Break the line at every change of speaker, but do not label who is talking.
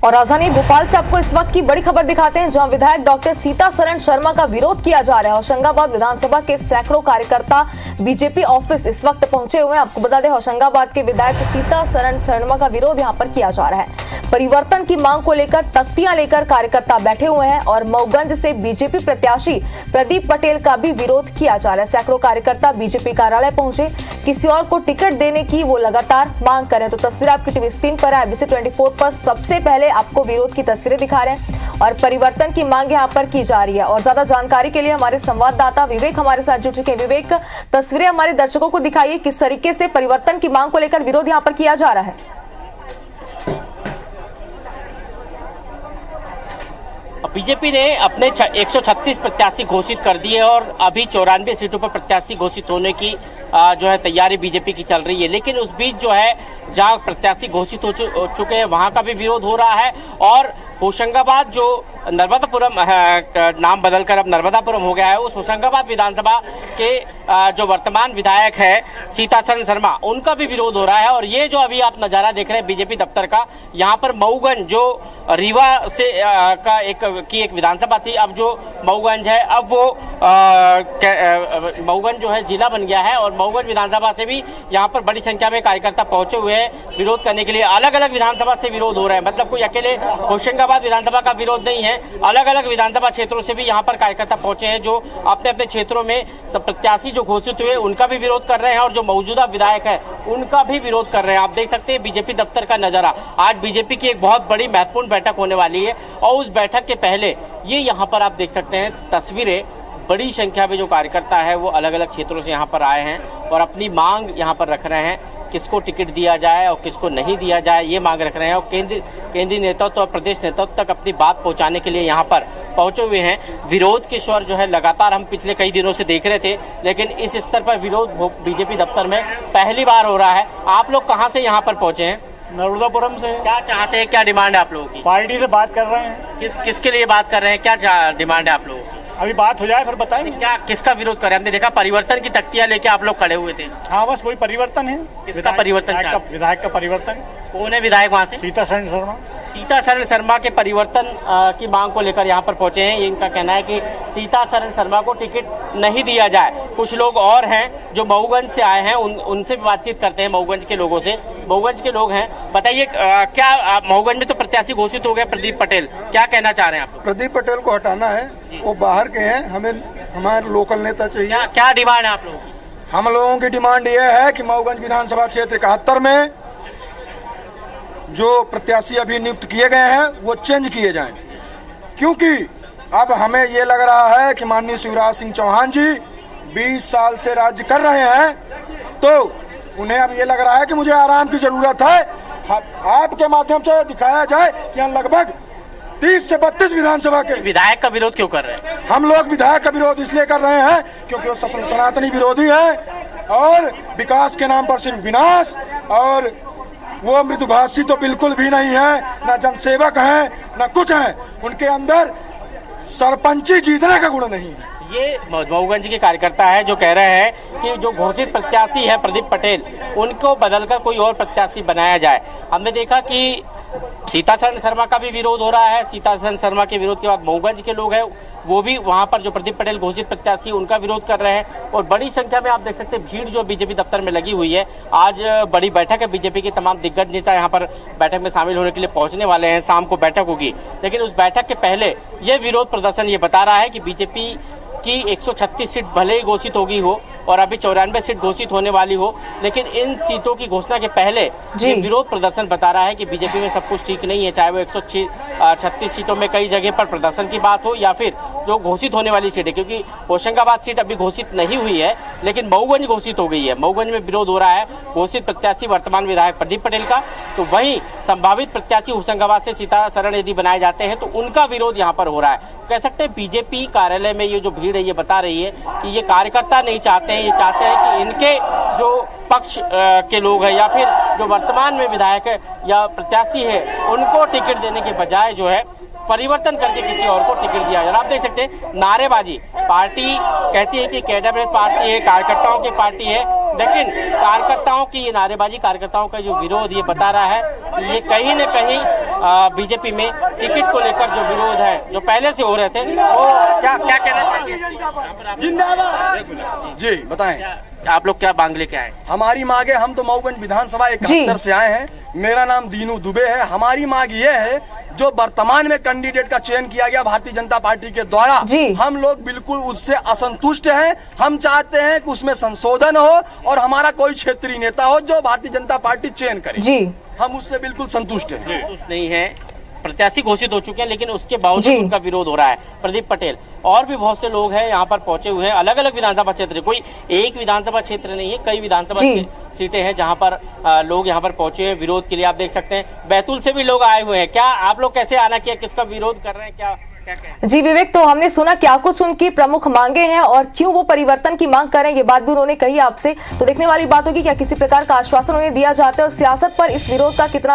और राजधानी भोपाल से आपको इस वक्त की बड़ी खबर दिखाते हैं, जहां विधायक डॉक्टर सीतासरण शर्मा का विरोध किया जा रहा है। होशंगाबाद विधानसभा के सैकड़ों कार्यकर्ता बीजेपी ऑफिस इस वक्त पहुंचे हुए हैं। आपको बता दें, होशंगाबाद के विधायक सीतासरण शर्मा का विरोध यहां पर किया जा रहा है। परिवर्तन की मांग को लेकर तख्तियां लेकर कार्यकर्ता बैठे हुए हैं और मऊगंज से बीजेपी प्रत्याशी प्रदीप पटेल का भी विरोध किया जा रहा है। सैकड़ों कार्यकर्ता बीजेपी कार्यालय पहुंचे, किसी और को टिकट देने की वो लगातार मांग कर रहे हैं। तो तस्वीर आपकी टीवी स्क्रीन पर है। IBC 24 पर सबसे पहले आपको विरोध की तस्वीरें दिखा रहे हैं और परिवर्तन की मांग यहां पर की जा रही है। और ज्यादा जानकारी के लिए हमारे संवाददाता विवेक हमारे साथ जुड़ चुके हैं। विवेक, तस्वीरें हमारे दर्शकों को दिखाइए, किस तरीके से परिवर्तन की मांग को लेकर विरोध यहां पर किया जा रहा है।
बीजेपी ने अपने 136 प्रत्याशी घोषित कर दिए और अभी 94 सीटों पर प्रत्याशी घोषित होने की जो है तैयारी बीजेपी की चल रही है। लेकिन उस बीच जो है जहां प्रत्याशी घोषित हो चुके हैं वहां का भी विरोध हो रहा है। और होशंगाबाद जो नर्मदापुरम नाम बदलकर अब नर्मदापुरम हो गया है, उस होशंगाबाद विधानसभा के जो वर्तमान विधायक है सीतासरण शर्मा, उनका भी विरोध हो रहा है। और ये जो अभी आप नज़ारा देख रहे हैं बीजेपी दफ्तर का, यहाँ पर मऊगंज जो रीवा से एक विधानसभा थी, अब जो मऊगंज है अब वो मऊगंज जो है जिला बन गया है। और मऊगंज विधानसभा से भी यहाँ पर बड़ी संख्या में कार्यकर्ता पहुंचे हुए हैं विरोध करने के लिए। अलग अलग विधानसभा से विरोध हो रहा है, मतलब कोई अकेले होशंगाबाद विधानसभा का विरोध नहीं है, अलग अलग विधानसभा क्षेत्रों से भी यहाँ पर कार्यकर्ता पहुंचे हैं जो अपने अपने क्षेत्रों में सब प्रत्याशी जो घोषित हुए उनका भी विरोध कर रहे हैं और जो मौजूदा विधायक है उनका भी विरोध कर रहे हैं। आप देख सकते हैं बीजेपी दफ्तर का नजारा। आज बीजेपी की एक बहुत बड़ी महत्वपूर्ण बैठक होने वाली है और उस बैठक के पहले ये यहाँ पर आप देख सकते हैं तस्वीरें, बड़ी संख्या में जो कार्यकर्ता है वो अलग अलग क्षेत्रों से यहाँ पर आए हैं और अपनी मांग यहाँ पर रख रहे हैं, किसको टिकट दिया जाए और किसको नहीं दिया जाए, ये मांग रख रहे हैं। और केंद्रीय नेतृत्व और प्रदेश नेतृत्व तक अपनी बात पहुंचाने के लिए यहाँ पर पहुंचे हुए हैं। विरोध के स्वर जो है लगातार हम पिछले कई दिनों से देख रहे थे, लेकिन इस स्तर पर विरोध बीजेपी दफ्तर में पहली बार हो रहा है। आप लोग कहाँ से यहाँ पर पहुंचे हैं?
नर्मदापुरम से।
क्या चाहते हैं, क्या डिमांड है आप लोगों की?
पार्टी से बात कर रहे हैं।
किसके लिए बात कर रहे हैं, क्या डिमांड है आप लोगों की?
अभी बात हो जाए फिर बताएंगे।
क्या किसका विरोध कर रहे हैं? हमने देखा परिवर्तन की तख्तियां लेके आप लोग खड़े हुए थे।
हाँ, बस वही परिवर्तन है।
किसका परिवर्तन?
विधायक का परिवर्तन।
कौन है विधायक वहाँ से?
सीतासरण शर्मा।
सीतासरण शर्मा के परिवर्तन की मांग को लेकर यहाँ पर पहुंचे हैं। इनका कहना है कि सीतासरण शर्मा को टिकट नहीं दिया जाए। कुछ लोग और हैं जो मऊगंज से आए हैं, उनसे भी बातचीत करते हैं, मऊगंज के लोगों से। मऊगंज के लोग हैं, बताइए क्या मऊगंज में तो प्रत्याशी घोषित हो गए प्रदीप पटेल, क्या कहना चाह रहे हैं आप?
प्रदीप पटेल को हटाना है, वो बाहर के हैं, हमें हमारे लोकल नेता चाहिए।
क्या डिमांड है आप लोगों की?
हम लोगों की डिमांड ये है कि मऊगंज विधानसभा क्षेत्र 71 में जो प्रत्याशी अभी नियुक्त किए गए हैं वो चेंज किए जाएं, क्योंकि अब हमें ये लग रहा है कि माननीय शिवराज सिंह चौहान जी 20 साल से राज्य कर रहे हैं, तो उन्हें अब ये लग रहा है कि मुझे आराम की जरूरत है। आपके माध्यम से दिखाया जाए कि यहाँ लगभग 30 से 32 विधानसभा के
विधायक का विरोध क्यों कर रहे हैं?
हम लोग विधायक का विरोध इसलिए कर रहे हैं क्योंकि वो सनातनी विरोधी है और विकास के नाम पर सिर्फ विनाश, और वो मृदुभाषी तो बिल्कुल भी नहीं है, ना जनसेवक है ना कुछ है, उनके अंदर सरपंची जीतने का गुण नहीं है।
ये मऊगंज के कार्यकर्ता है जो कह रहे हैं कि जो घोषित प्रत्याशी है प्रदीप पटेल, उनको बदलकर कोई और प्रत्याशी बनाया जाए। हमने देखा कि सीतासरण शर्मा का भी विरोध हो रहा है। सीतासरण शर्मा के विरोध के बाद मऊगंज के लोग हैं वो भी वहां पर जो प्रदीप पटेल घोषित प्रत्याशी उनका विरोध कर रहे हैं। और बड़ी संख्या में आप देख सकते हैं भीड़ जो बीजेपी दफ्तर में लगी हुई है। आज बड़ी बैठक है, बीजेपी के तमाम दिग्गज नेता यहाँ पर बैठक में शामिल होने के लिए पहुंचने वाले हैं। शाम को बैठक होगी, लेकिन उस बैठक के पहले ये विरोध प्रदर्शन ये बता रहा है कि बीजेपी की 136 सीट भले ही घोषित होगी हो और अभी 94 सीट घोषित होने वाली हो, लेकिन इन सीटों की घोषणा के पहले ये विरोध प्रदर्शन बता रहा है कि बीजेपी में सब कुछ ठीक नहीं है। चाहे वो 136 सीटों में कई जगह पर प्रदर्शन की बात हो या फिर जो घोषित होने वाली सीट है, क्योंकि होशंगाबाद सीट अभी घोषित नहीं हुई है लेकिन मऊगंज घोषित हो गई है। मऊगंज में विरोध हो रहा है घोषित प्रत्याशी वर्तमान विधायक प्रदीप पटेल का, तो वहीं संभावित प्रत्याशी होशंगाबाद से सीतासरण यदि बनाए जाते हैं तो उनका विरोध यहाँ पर हो रहा है। कह सकते हैं बीजेपी कार्यालय में ये जो भीड़ है ये बता रही है कि ये कार्यकर्ता नहीं चाहते हैं, ये चाहते हैं कि इनके जो पक्ष के लोग हैं या फिर जो वर्तमान में विधायक है या प्रत्याशी है उनको टिकट देने के बजाय जो है परिवर्तन करके किसी और को टिकट दिया जाए। आप देख सकते हैं नारेबाजी, पार्टी कहती है कि कैडर पार्टी है, कार्यकर्ताओं की पार्टी है, लेकिन कार्यकर्ताओं की ये नारेबाजी, कार्यकर्ताओं का जो विरोध ये बता रहा है कि ये कहीं न कहीं बीजेपी में टिकट को लेकर जो विरोध है, जो पहले से हो रहे थे, वो क्या कहना चाहिए?
जिंदाबाद
जी बताएं,
आप लोग क्या मांग लेके आए?
हमारी मांग है, हम तो मऊगंज विधानसभा 71 से आए हैं। मेरा नाम दीनू दुबे है। हमारी मांग ये है, जो वर्तमान में कैंडिडेट का चयन किया गया भारतीय जनता पार्टी के द्वारा, हम लोग बिल्कुल उससे असंतुष्ट हैं। हम चाहते हैं कि उसमें संशोधन हो और हमारा कोई क्षेत्रीय नेता हो जो भारतीय जनता पार्टी चयन करे।
जी,
हम उससे बिल्कुल संतुष्ट हैं।
नहीं है, प्रत्याशी घोषित हो चुके हैं, लेकिन उसके बावजूद उनका विरोध हो रहा है। प्रदीप पटेल और भी बहुत से लोग हैं यहाँ पर पहुंचे हुए हैं, अलग अलग विधानसभा क्षेत्र, कोई एक विधानसभा क्षेत्र नहीं है, कई विधानसभा सीटें हैं जहाँ पर लोग यहाँ पर पहुंचे हैं विरोध के लिए। आप देख सकते हैं बैतूल से भी लोग आए हुए हैं। क्या आप लोग कैसे आना किया, किसका विरोध कर रहे हैं, क्या?
जी विवेक, तो हमने सुना क्या कुछ उनकी प्रमुख मांगे हैं और क्यों वो परिवर्तन की मांग करें, ये बात भी उन्होंने कही आपसे। तो देखने वाली बात होगी क्या किसी प्रकार का आश्वासन उन्हें दिया जाता है और सियासत पर इस विरोध का कितना